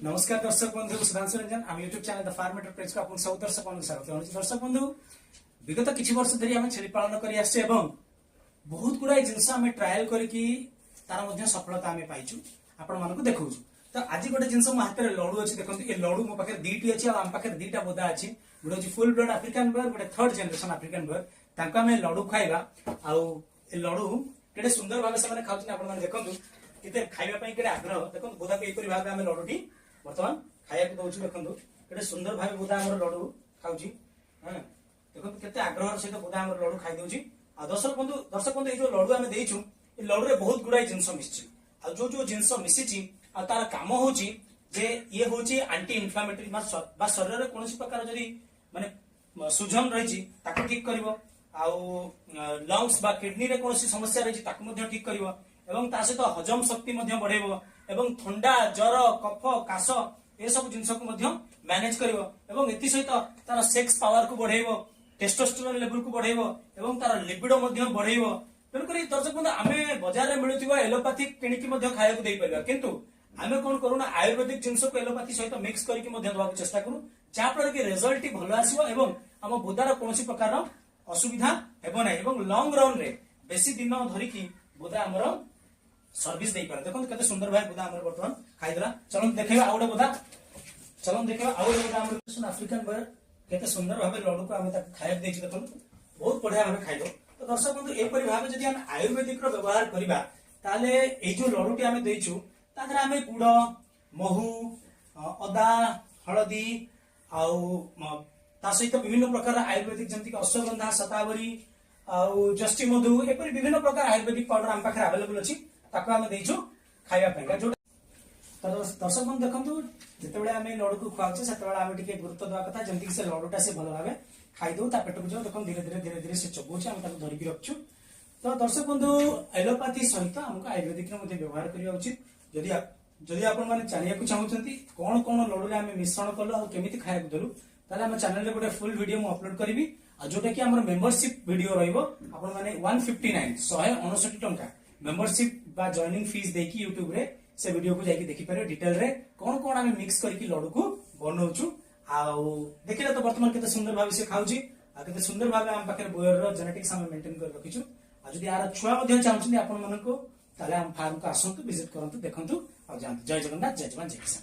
नमस्कार दर्शक बंधु सुधांशु रंजन आम YouTube channel the farm enterprise को आपन सब दर्शक बंधु स्वागत है। दर्शक बंधु विगत किछि वर्ष धरि हम छेली पालन करि आछे एवं बहुत गुडा जिंस हम ट्रायल करके तार मध्य सफलता हम पाइछु आपण मानको देखौछु। तो आज गोटे जिंस मो हाथ में लडू अछि देखंतु ए लडू मो पाखे दीटी अछि आ हम पाखे दीटा बोदा अछि गोटे अछि फुल ब्लड अफ्रीकन बर्ड गोटे थर्ड जनरेशन अफ्रीकन बर्ड तांका हम लडू खाइबा आ ए लडू केडे सुंदर भाबे से माने खाउछि आपण माने देखंतु केते खाइबा पई केडे आग्रह देखंतु बोदा पे एपरि भाबे हम लडूटी वर्तमान खाया को दउछि देखंतु केडे सुंदर भाबे बोदा हमर लडू खाउछि। हां देखंतु केते आग्रह सहित बोदा हमर लडू खाइ दउछि। आ दर्शक बंधु ए जो लडू हम देइछु ए लडू रे बहुत गुडाई जिंस मिसछि आ जो जिंस मिसिछि आ तार काम होछि जे ये होछि एंटी इन्फ्लेमेटरी बा शरीर रे कोनोसी प्रकार जदी माने सुजन रहिछि ताको ठीक करबो आ लंग्स बा किडनी रे कोनोसी समस्या रहिछि ताको मध्ये ठीक करबो एवं ता सहित हजम शक्ति मध्ये बढ़ेबो एवं ठंडा जर कफ काश ए सब जिंस को मध्ये मैनेज करबो एवं एति सहित तार सेक्स पावर को बढ़ेबो टेस्टोस्टेरोन लेवल को बढ़ेबो एवं तार लिबिडो मध्ये बढ़ेबो। तेणुकरी दर्शक बंधु आमे बाजार रे मिलुथिबा एलोपैथिक किनिकी मध्ये खाया को देई परिबा किंतु आमे कोन करूना आयुर्वेदिक जिंस को एलोपैथी सहित मिक्स करके मध्ये दवा को चेष्टा करू जा पर कि रिजल्ट भलो आसीबो एवं हम बोदार कोनोसी प्रकार असुविधा हेबो नै एवं लॉन्ग रन रे बेसी दिन धरि की बोदा हमर सर्विस देई पारे। देखो केते सुंदर भाई बोदा हमर वर्तमान खाइदला चलन देखैबा आउडे बोदा चलन देखैबा आउडे बोदा हमर अफ्रीकन बर्ड केते सुंदर भाबे लडू को हम तक खाया देछि देखो बहुत बढ़िया भाबे खाइदो। तो दर्शक बंधु ए परि भाबे जदि हम आयुर्वेदिक रो व्यवहार करबा ताले ए जो लडूटी हम देइछु तादरा हम गुड़ महू अदा हळदी आउ ता सहित विभिन्न प्रकार आयुर्वेदिक जंती अश्वगंधा शतावरी आउ जस्टी मधु ए परि विभिन्न प्रकार आयुर्वेदिक पाउडर हम पाखे अवेलेबल अछि ताको हम देइछु खाइबा पई जो दर्शक बंधु देखंतु जेतेबेले हम लडू को खुआउछे सेतेबेले हम टिके गुरुत्व दवा कथा जंती से लडूटा से भलो भाबे खाइ दउ ता पेट को जो देखन धीरे धीरे से चबुछ हम ताको धरि के रखछु। तो दर्शक बंधु एलोपैथी सहित हमको आयुर्वेदिक रे मध्ये व्यवहार करिया उचित जदि आपण माने जानिया को चाहउछंती कोन कोन लडू रे हम मिश्रण करलो आ केमिति खाया को देलु ताले हम चैनल रे गोटे फुल वीडियो मु अपलोड करिवि आ जोटा कि हमर मेंबरशिप वीडियो रहइबो आपण माने 159 टंका मेंबरशिप बा जॉइनिंग फीस देकी यूट्यूब रे से वीडियो को जाके देखि पारे डिटेल रे कोन कोन हम मिक्स करके लडू को बनौछु आ देखिले तो वर्तमान केते सुंदर भाबे से खाउची आ केते सुंदर भाबे हम पाखे बोयर रो जेनेटिक्स हम मेंटेन कर रखिछु आ जदि यार छुआ मध्ये चाहउछनी आपण मन को ताले हम फार्म को आसंतु विजिट करंतु देखंतु आ जानतु। जय जगन्नाथ जय जवान जय किसान।